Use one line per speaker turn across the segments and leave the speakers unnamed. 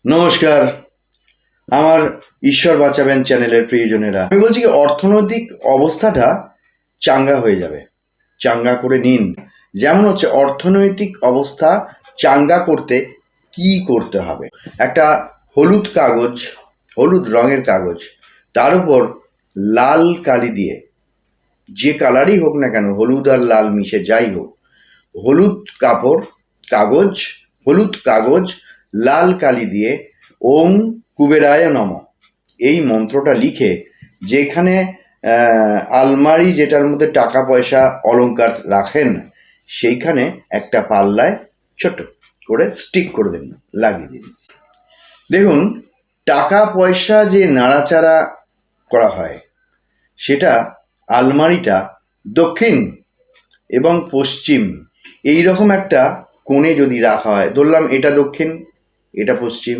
নমস্কার। আমার ঈশ্বর বাঁচাবেন চ্যানেলের প্রিয়জনেরা, আমি বলছি কি অর্থনৈতিক অবস্থাটা চাঙ্গা হয়ে যাবে। চাঙ্গা করে নিন। যেমন হচ্ছে অর্থনৈতিক অবস্থা চাঙ্গা করতে কি করতে হবে? একটা হলুদ কাগজ, হলুদ রঙের কাগজ, তার উপর লাল কালি দিয়ে, যে কালারই হোক না কেন, হলুদ আর লাল মিশে যাই হোক, হলুদ কাপড়, কাগজ, হলুদ কাগজ লাল কালি দিয়ে ওম কুবেরায় নমঃ এই মন্ত্রটা লিখে, যেখানে আলমারি যেটার মধ্যে টাকা পয়সা অলংকার রাখেন, সেইখানে একটা পাল্লায় ছোট করে স্টিক করে দিন, লাগিয়ে দিন। দেখুন, টাকা পয়সা যে নাড়াচাড়া করা হয়, সেটা আলমারিটা দক্ষিণ এবং পশ্চিম এই রকম একটা কোণে যদি রাখা হয়, ধরলাম এটা দক্ষিণ, এটা পশ্চিম,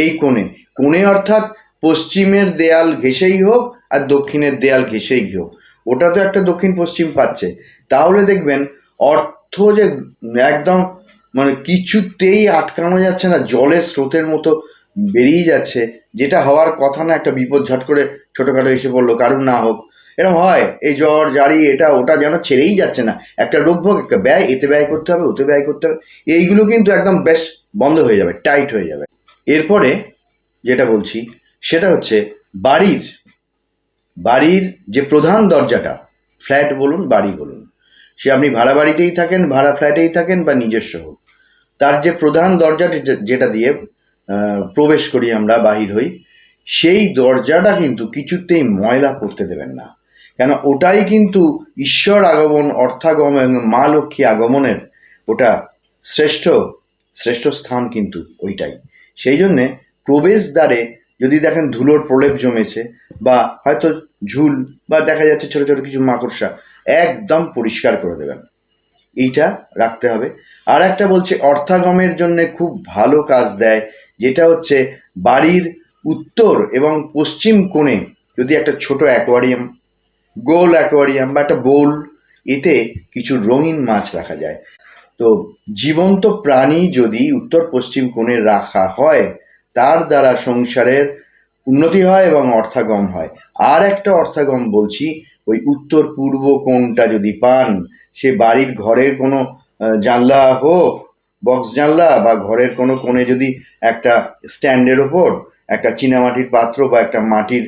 এই কোণে, কোণে অর্থাৎ পশ্চিমের দেয়াল ঘেঁষেই হোক আর দক্ষিণের দেয়াল ঘেঁষেই হোক, ওটা তো একটা দক্ষিণ পশ্চিম পাচ্ছে। তাহলে দেখবেন অর্থ যে একদম মানে কিছুতেই আটকানো যাচ্ছে না, জলের স্রোতের মতো বেরিয়ে যাচ্ছে, যেটা হওয়ার কথা না। একটা বিপদ ঝট করে ছোটোখাটো এসে পড়লো, কারণ না হোক, এরকম হয়। এই জ্বর জারি এটা ওটা যেন ছেড়েই যাচ্ছে না, একটা রোগ ভোগ, একটা ব্যয়, এতে ব্যয় করতে হবে, ওতে ব্যয় করতে হবে, এইগুলো কিন্তু একদম বেশ বন্ধ হয়ে যাবে, টাইট হয়ে যাবে। এরপরে যেটা বলছি সেটা হচ্ছে বাড়ির বাড়ির যে প্রধান দরজাটা, ফ্ল্যাট বলুন বাড়ি বলুন, সে আপনি ভাড়া বাড়িতেই থাকেন, ভাড়া ফ্ল্যাটেই থাকেন বা নিজস্ব হোক, তার যে প্রধান দরজা যেটা দিয়ে প্রবেশ করি আমরা, বাহির হই, সেই দরজাটা কিন্তু কিছুতেই ময়লা করতে দেবেন না। কেন, ওটাই কিন্তু ঈশ্বর আগমন, অর্থাগমন এবং মা লক্ষ্মী আগমনের ওটা শ্রেষ্ঠ শ্রেষ্ঠ স্থান কিন্তু ওইটাই। সেই জন্যে প্রবেশদ্বারে যদি দেখেন ধুলোর প্রলেপ জমেছে, বা হয়তো ঝুল, বা দেখা যাচ্ছে ছোট ছোট কিছু মাকড়সা, একদম পরিষ্কার করে দেবেন। এইটা রাখতে হবে। আর একটা বলছে অর্থাগমের জন্য খুব ভালো কাজ দেয়, যেটা হচ্ছে বাড়ির উত্তর এবং পশ্চিম কোণে যদি একটা ছোট অ্যাকোয়ারিয়াম, গোল অ্যাকোয়ারিয়াম বা একটা বোল, এতে কিছু রঙিন মাছ রাখা যায়। তো জীবন্ত প্রাণী যদি উত্তর পশ্চিম কোণে রাখা হয়, তার দ্বারা সংসারের উন্নতি হয় এবং অর্থাগম হয়। আর একটা অর্থাগম বলছি, ওই উত্তর পূর্ব কোণটা যদি পান, সে বাড়ির ঘরের কোনো জানলা হোক, বক্স জানলা, বা ঘরের কোনো কোণে যদি একটা স্ট্যান্ডের ওপর একটা চীনামাটির পাত্র বা একটা মাটির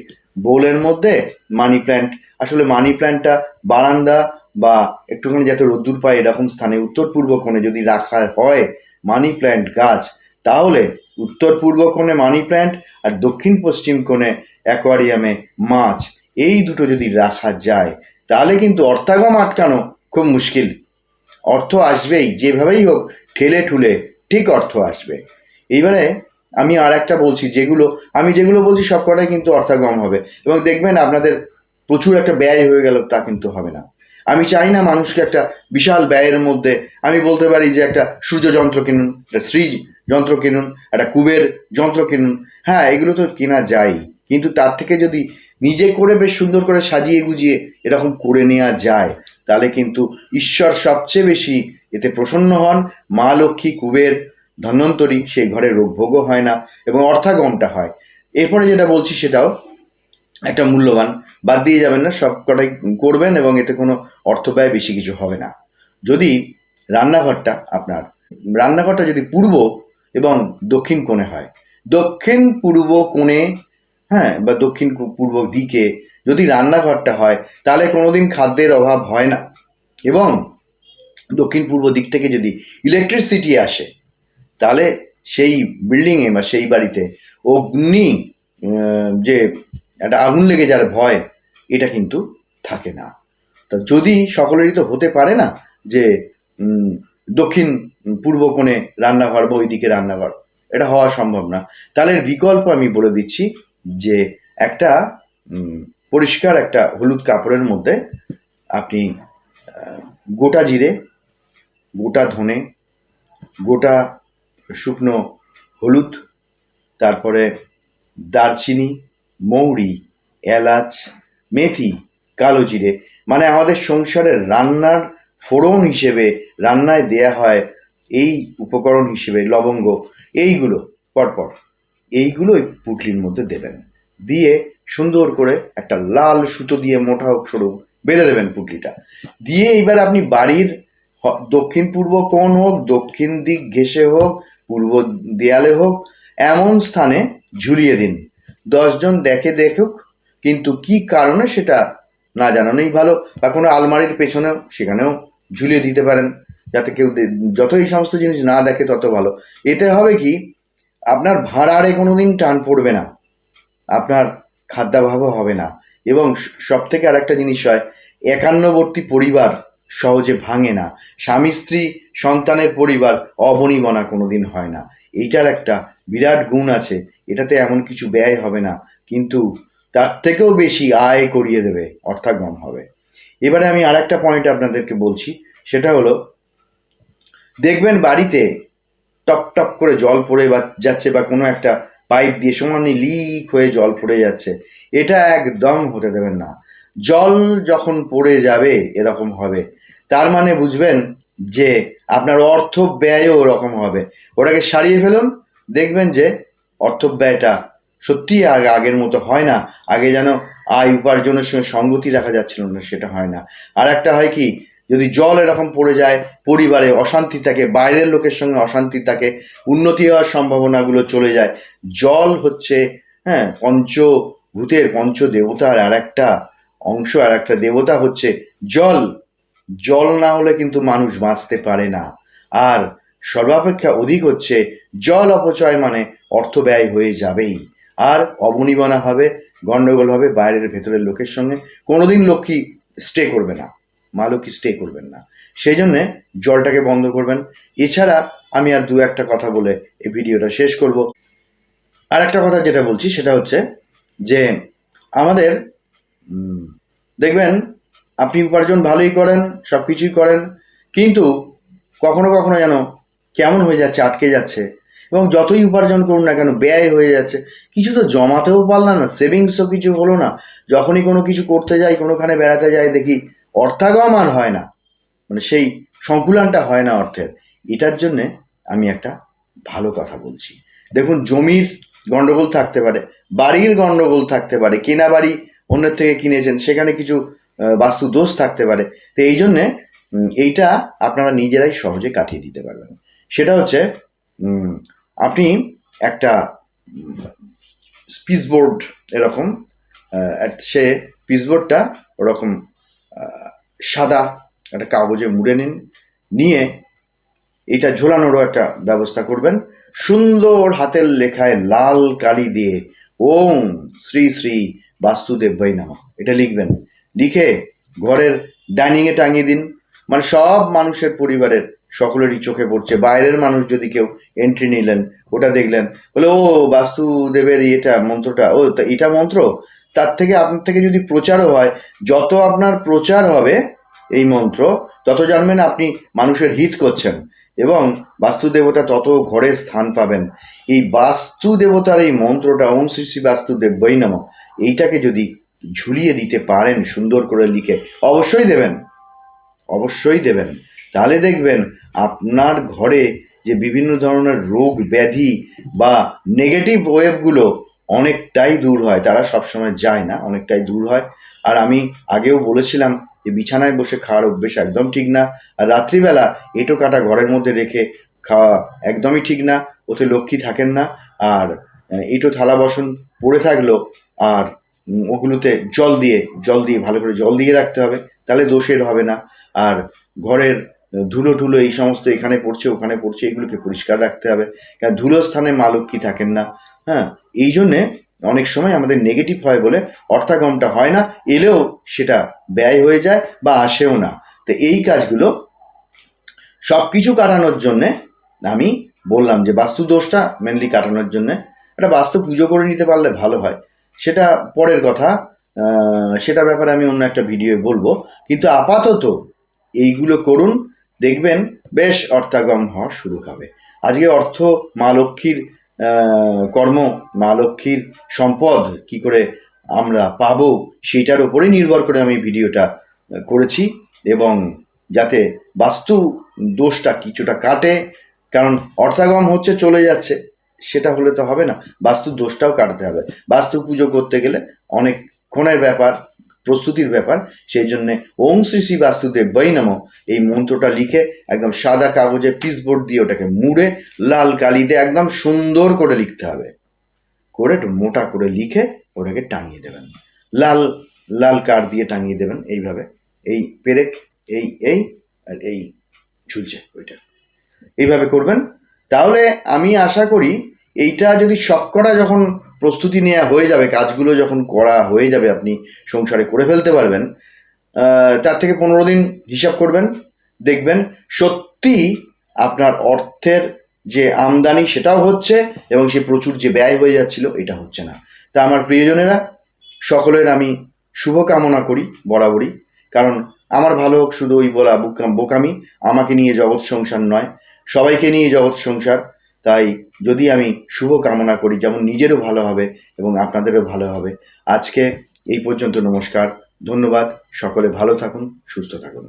বোলের মধ্যে মানি প্ল্যান্ট, আসলে মানি প্ল্যান্টটা বারান্দা বা একটুখানি যাতে রোদ্দুর পায় এরকম স্থানে উত্তর পূর্ব কোণে যদি রাখা হয় মানি প্ল্যান্ট গাছ, তাহলে উত্তর পূর্ব কোণে মানি প্ল্যান্ট আর দক্ষিণ পশ্চিম কোণে অ্যাকোয়ারিয়ামে মাছ, এই দুটো যদি রাখা যায়, তাহলে কিন্তু অর্থাগম আটকানো খুব মুশকিল। অর্থ আসবেই, যেভাবেই হোক ঠেলে ঠুলে ঠিক অর্থ আসবে। এইবারে আমি আর একটা বলছি, যেগুলো বলছি সব কটাই কিন্তু অর্থাগম হবে, এবং দেখবেন আপনাদের প্রচুর একটা ব্যয় হয়ে গেল, তা কিন্তু হবে না। আমি চাই না মানুষকে একটা বিশাল ব্যয়ের মধ্যে, আমি বলতে পারি যে একটা সূর্য যন্ত্র কিনুন, একটা শ্রী যন্ত্র কিনুন, একটা কুবের যন্ত্র কিনুন। হ্যাঁ, এগুলো তো কেনা যায়, কিন্তু তার থেকে যদি নিজে করে বেশ সুন্দর করে সাজিয়ে গুজিয়ে এরকম করে নেওয়া যায়, তাহলে কিন্তু ঈশ্বর সবচেয়ে বেশি এতে প্রসন্ন হন। মা লক্ষ্মী, কুবের, ধন্বন্তরী, সেই ঘরে রোগভোগও হয় না এবং অর্থাগমটা হয়। এরপরে যেটা বলছি সেটাও একটা মূল্যবান, বাদ দিয়ে যাবেন না, সব কটাই করবেন এবং এতে কোনো অর্থ ব্যয় বেশি কিছু হবে না। যদি রান্নাঘরটা আপনার, রান্নাঘরটা যদি পূর্ব এবং দক্ষিণ কোণে হয়, দক্ষিণ পূর্ব কোণে, হ্যাঁ, বা দক্ষিণ পূর্ব দিকে যদি রান্নাঘরটা হয়, তাহলে কোনোদিন খাদ্যের অভাব হয় না। এবং দক্ষিণ পূর্ব দিক থেকে যদি ইলেকট্রিসিটি আসে, তাহলে সেই বিল্ডিংয়ে বা সেই বাড়িতে অগ্নি, যে একটা আগুন লেগে যার ভয়, এটা কিন্তু থাকে না। তা যদি সকলেরই তো হতে পারে না যে দক্ষিণ পূর্ব কোণে রান্নাঘর বা ওইদিকে রান্নাঘর, এটা হওয়া সম্ভব না। তাহলে এর বিকল্প আমি বলে দিচ্ছি, যে একটা পরিষ্কার একটা হলুদ কাপড়ের মধ্যে আপনি গোটা জিরে, গোটা ধনে, গোটা শুকনো হলুদ, তারপরে দারচিনি, মৌরি, এলাচ, মেথি, কালো জিরে, মানে আমাদের সংসারের রান্নার ফোড়ন হিসেবে রান্নায় দেয়া হয় এই উপকরণ হিসেবে লবঙ্গ, এইগুলো পরপর এইগুলোই পুঁটলির মধ্যে দেবেন, দিয়ে সুন্দর করে একটা লাল সুতো দিয়ে মোটা হোক সরু বেঁধে দেবেন পুঁটলিটা দিয়ে। এইবার আপনি বাড়ির দক্ষিণ পূর্ব কোণ হোক, দক্ষিণ দিক ঘেঁষে হোক, পূর্ব দেয়ালে হোক, এমন স্থানে ঝুলিয়ে দিন। 10 জন দেখুক, কিন্তু কি কারণে সেটা না জানানোই ভালো। বা কোনো আলমারির পেছনেও সেখানেও ঝুলিয়ে দিতে পারেন, যাতে কেউ যত এই সমস্ত জিনিস না দেখে তত ভালো। এতে হবে কি, আপনার ভাঁড়ারে কোনোদিন টান পড়বে না, আপনার খাদ্যাভাবও হবে না। এবং সব থেকে আর একটা জিনিস হয়, একান্নবর্তী পরিবার সহজে ভাঙে না, স্বামী স্ত্রী সন্তানের পরিবার অবনিবনা কোনোদিন হয় না। এইটার একটা বিরাট গুণ আছে, এটাতে এমন কিছু ব্যয় হবে না, কিন্তু তার থেকেও বেশি আয় করিয়ে দেবে, অর্থাগম হবে। এবারে আমি আর একটা পয়েন্ট আপনাদেরকে বলছি, সেটা হলো, দেখবেন বাড়িতে টপ টপ করে জল পড়ে যাচ্ছে, বা কোনো একটা পাইপ দিয়ে সমানে লিক হয়ে জল পড়ে যাচ্ছে, এটা একদম হতে দেবেন না। জল যখন পড়ে যাবে এরকম হবে, তার মানে বুঝবেন যে আপনার অর্থ ব্যয়ও ওরকম হবে। ওটাকে সারিয়ে ফেলুন, দেখবেন যে অর্থ ব্যয়টা সত্যিই আগের মতো হয় না। আগে যেন আয় উপার্জনের সঙ্গে সঙ্গতি রাখা যাচ্ছিল না, সেটা হয় না। আর একটা হয় কি, যদি জল এরকম পড়ে যায়, পরিবারে অশান্তি থাকে, বাইরের লোকের সঙ্গে অশান্তি থাকে, উন্নতি হওয়ার সম্ভাবনাগুলো চলে যায়। জল হচ্ছে পঞ্চভূতের পঞ্চদেবতার আর একটা অংশ, আর একটা দেবতা হচ্ছে জল। জল না হলে কিন্তু মানুষ বাঁচতে পারে না। আর সর্বাপেক্ষা অধিক হচ্ছে জল অপচয়, মানে অর্থ ব্যয় হয়ে যাবেই, আর অবনিবনা হবে, গন্ডগোল হবে বাইরের ভেতরের লোকের সঙ্গে। কোনোদিন লক্ষ্মী স্টে করবে না, মা লক্ষ্মী স্টে করবেন না, সেই জন্যে জলটাকে বন্ধ করবেন। এছাড়া আমি আর দু একটা কথা বলে এই ভিডিওটা শেষ করব। আর একটা কথা যেটা বলছি সেটা হচ্ছে যে আমাদের দেখবেন আপনি উপার্জন ভালোই করেন, সব কিছুই করেন, কিন্তু কখনো কখনো যেন কেমন হয়ে যাচ্ছে, আটকে যাচ্ছে, এবং যতই উপার্জন করুন না কেন ব্যয় হয়ে যাচ্ছে। কিছু তো জমাতেও পারলাম না, সেভিংসও কিছু হলো না। যখনই কোনো কিছু করতে যাই, কোনোখানে বেড়াতে যাই, দেখি অর্থাগম আর হয় না, মানে সেই সংকুলানটা হয় না অর্থের। এটার জন্যে আমি একটা ভালো কথা বলছি। দেখুন, জমির গন্ডগোল থাকতে পারে, বাড়ির গন্ডগোল থাকতে পারে, কেনা বাড়ি অন্যের থেকে কিনেছেন, সেখানে কিছু বাস্তু দোষ থাকতে পারে। তো এই জন্যে এইটা আপনারা নিজেরাই সহজে কাটিয়ে দিতে পারবেন। সেটা হচ্ছে আপনি একটা পিচবোর্ড এরকম, সে পিচবোর্ডটা ওরকম সাদা একটা কাগজে মুড়ে নিন, নিয়ে এটা ঝোলানোরও একটা ব্যবস্থা করবেন। সুন্দর হাতের লেখায় লাল কালি দিয়ে ওম শ্রী শ্রী বাস্তুদেবাই নমঃ এটা লিখবেন। লিখে ঘরের ডাইনিংয়ে টাঙিয়ে দিন, মানে সব মানুষের পরিবারের সকলেরই চোখে পড়ছে। বাইরের মানুষ যদি কেউ এন্ট্রি নিলেন, ওটা দেখলেন, বলে ও বাস্তুদেবের এটা মন্ত্রটা, ও এটা মন্ত্র। তার থেকে আপনার থেকে যদি প্রচারও হয়, যত আপনার প্রচার হবে এই মন্ত্র, তত জানবেন আপনি মানুষের হিত করছেন, এবং বাস্তু দেবতা তত ঘরে স্থান পাবেন। এই বাস্তু দেবতার এই মন্ত্রটা ওম শ্রী শ্রী বাস্তুদেবাই নমঃ, এইটাকে যদি ঝুলিয়ে দিতে পারেন সুন্দর করে লিখে, অবশ্যই দেবেন, অবশ্যই দেবেন, তাহলে দেখবেন আপনার ঘরে যে বিভিন্ন ধরনের রোগ ব্যাধি বা নেগেটিভ ওয়েভগুলো অনেকটাই দূর হয়। তারা সবসময় যায় না, অনেকটাই দূর হয়। আর আমি আগেও বলেছিলাম যে বিছানায় বসে খাওয়ার অভ্যেস একদম ঠিক না, আর রাত্রিবেলা এঁটো কাটা ঘরের মধ্যে রেখে খাওয়া একদমই ঠিক না, ওতে লক্ষ্মী থাকেন না। আর এঁটো থালা বাসন পড়ে থাকলো, আর ওগুলোতে জল দিয়ে ভালো করে জল দিয়ে রাখতে হবে, তাহলে দোষের হবে না। আর ঘরের ধুলো টুলো এই সমস্ত এখানে পড়ছে ওখানে পড়ছে, এগুলোকে পরিষ্কার রাখতে হবে, কারণ ধুলো স্থানে মা লক্ষ্মী থাকেন না। হ্যাঁ, এই জন্যে অনেক সময় আমাদের নেগেটিভ হয় বলে অর্থাগমটা হয় না, এলেও সেটা ব্যয় হয়ে যায় বা আসেও না। তো এই কাজগুলো সব কিছু কাটানোর জন্যে আমি বললাম যে বাস্তু দোষটা মেনলি কাটানোর জন্যে একটা বাস্তু পুজো করে নিতে পারলে ভালো হয়। সেটা পরের কথা, সেটার ব্যাপারে আমি অন্য একটা ভিডিও বলবো, কিন্তু আপাতত এইগুলো করুন, দেখবেন বেশ অর্থাগম হওয়া শুরু হবে। আজকে অর্থ মা লক্ষ্মীর কর্ম, মা লক্ষ্মীর সম্পদ কি করে আমরা পাবো সেটার উপরেই নির্ভর করে আমি ভিডিওটা করেছি, এবং যাতে বাস্তু দোষটা কিছুটা কাটে, কারণ অর্থাগম হচ্ছে চলে যাচ্ছে, সেটা হলে তো হবে না, বাস্তু দোষটাও কাটতে হবে। বাস্তু পুজো করতে গেলে অনেকক্ষণের ব্যাপার, প্রস্তুতির ব্যাপার। সেই জন্যে ওম শ্রী শ্রী বাস্তুদেব বৈ নমঃ এই মন্ত্রটা লিখে একদম সাদা কাগজে পিসবোর্ড দিয়ে ওটাকে মুড়ে লাল কালিতে একদম সুন্দর করে লিখতে হবে, করে একটু মোটা করে লিখে ওটাকে টাঙিয়ে দেবেন, লাল লাল কাঠ দিয়ে টাঙিয়ে দেবেন এইভাবে, এই পেরেক এই আর এই ঝুলছে ওইটা, এইভাবে করবেন। তাহলে আমি আশা করি এইটা যদি সবকটা যখন প্রস্তুতি নেওয়া হয়ে যাবে, কাজগুলো যখন করা হয়ে যাবে, আপনি সংসারে করে ফেলতে পারবেন। তার থেকে 15 দিন হিসাব করবেন, দেখবেন সত্যি আপনার অর্থের যে আমদানি সেটাও হচ্ছে এবং সে প্রচুর যে ব্যয় হয়ে যাচ্ছিল এটা হচ্ছে না। তা আমার প্রিয়জনেরা, সকলের আমি শুভ কামনা করি বরাবরই, কারণ আমার ভালো হোক শুধু ওই বলা বোকামি, আমাকে নিয়ে জগৎ সংসার নয়, সবাইকে নিয়ে জগৎ সংসার। তাই যদি আমি শুভ কামনা করি, যেমন নিজেরও ভালো হবে এবং আপনাদেরও ভালো হবে। আজকে এই পর্যন্ত, নমস্কার, ধন্যবাদ, সকলে ভালো থাকুন, সুস্থ থাকুন।